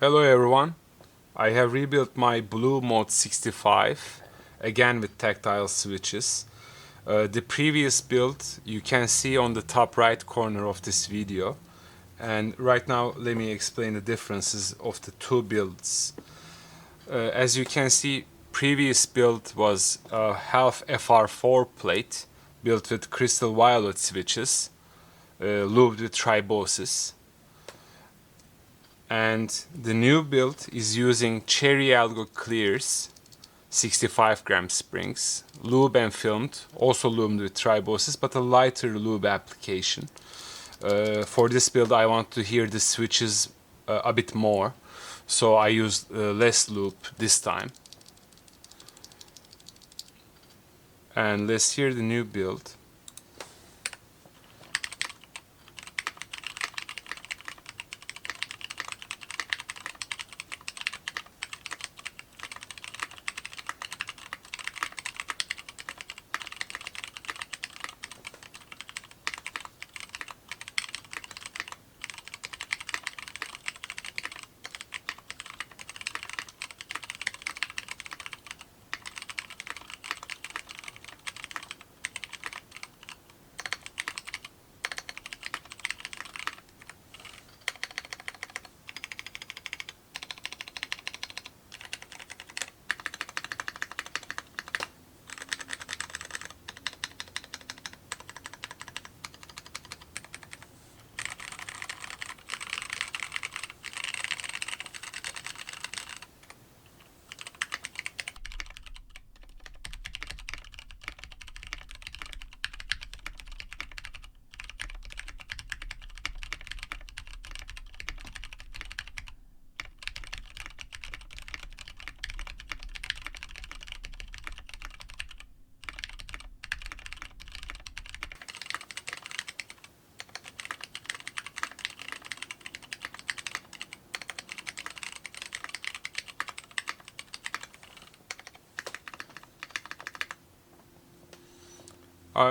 Hello everyone, I have rebuilt my blue Mode65 again with tactile switches. The previous build you can see on the top right corner of this video, and right now let me explain the differences of the two builds. As you can see, previous build was a half FR4 plate built with crystal violet switches, lubed with triboses. And the new build is using cherry Ergo Clears 65 gram springs, lube and filmed, also lubed with triboses, but a lighter lube application. For this build I want to hear the switches a bit more, so I used less lube this time. And let's hear the new build.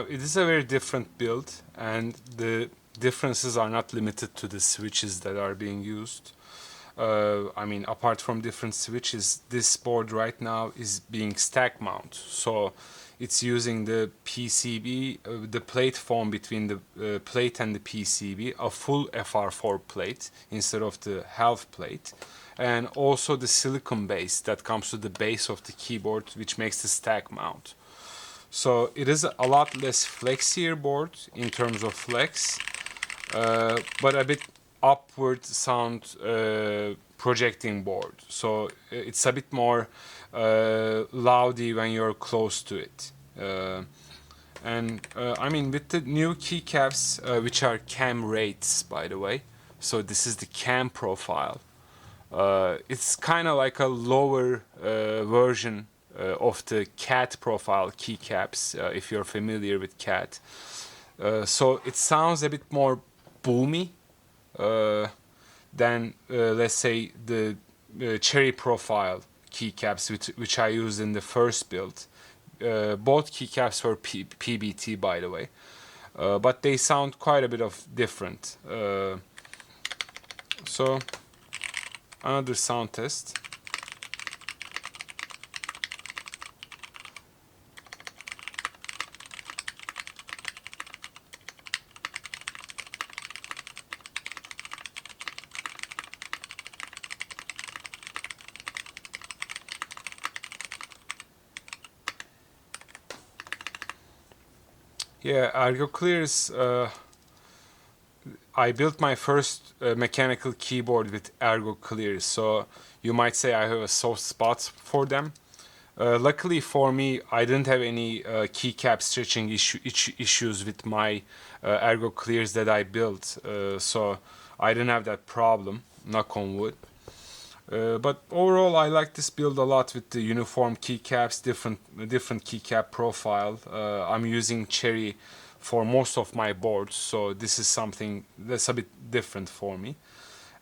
It is a very different build, and the differences are not limited to the switches that are being used. I mean, apart from different switches, this board right now is being stack mount, so it's using the PCB, the plate form between the plate and the PCB, a full FR4 plate instead of the half plate, and also the silicone base that comes to the base of the keyboard, which makes the stack mount. So it is a lot less flexier board in terms of flex, but a bit upward sound projecting board. So it's a bit more loudy when you're close to it. I mean, with the new keycaps, which are KAM Wraiths, by the way. So this is the KAM profile. It's kind of like a lower version of the CAT profile keycaps, if you're familiar with CAT. So it sounds a bit more boomy than, let's say, the cherry profile keycaps which I used in the first build. Both keycaps were PBT, by the way, but they sound quite a bit of different. So another sound test. Yeah, Ergo Clears. I built my first mechanical keyboard with Ergo Clears, so you might say I have a soft spot for them. Luckily for me, I didn't have any keycap stretching issues with my Ergo Clears that I built, so I didn't have that problem, knock on wood. But overall, I like this build a lot with the uniform keycaps, different keycap profile. I'm using cherry for most of my boards, so this is something that's a bit different for me.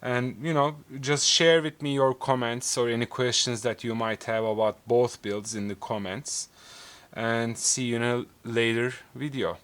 And you know, just share with me your comments or any questions that you might have about both builds in the comments, and see you in a later video.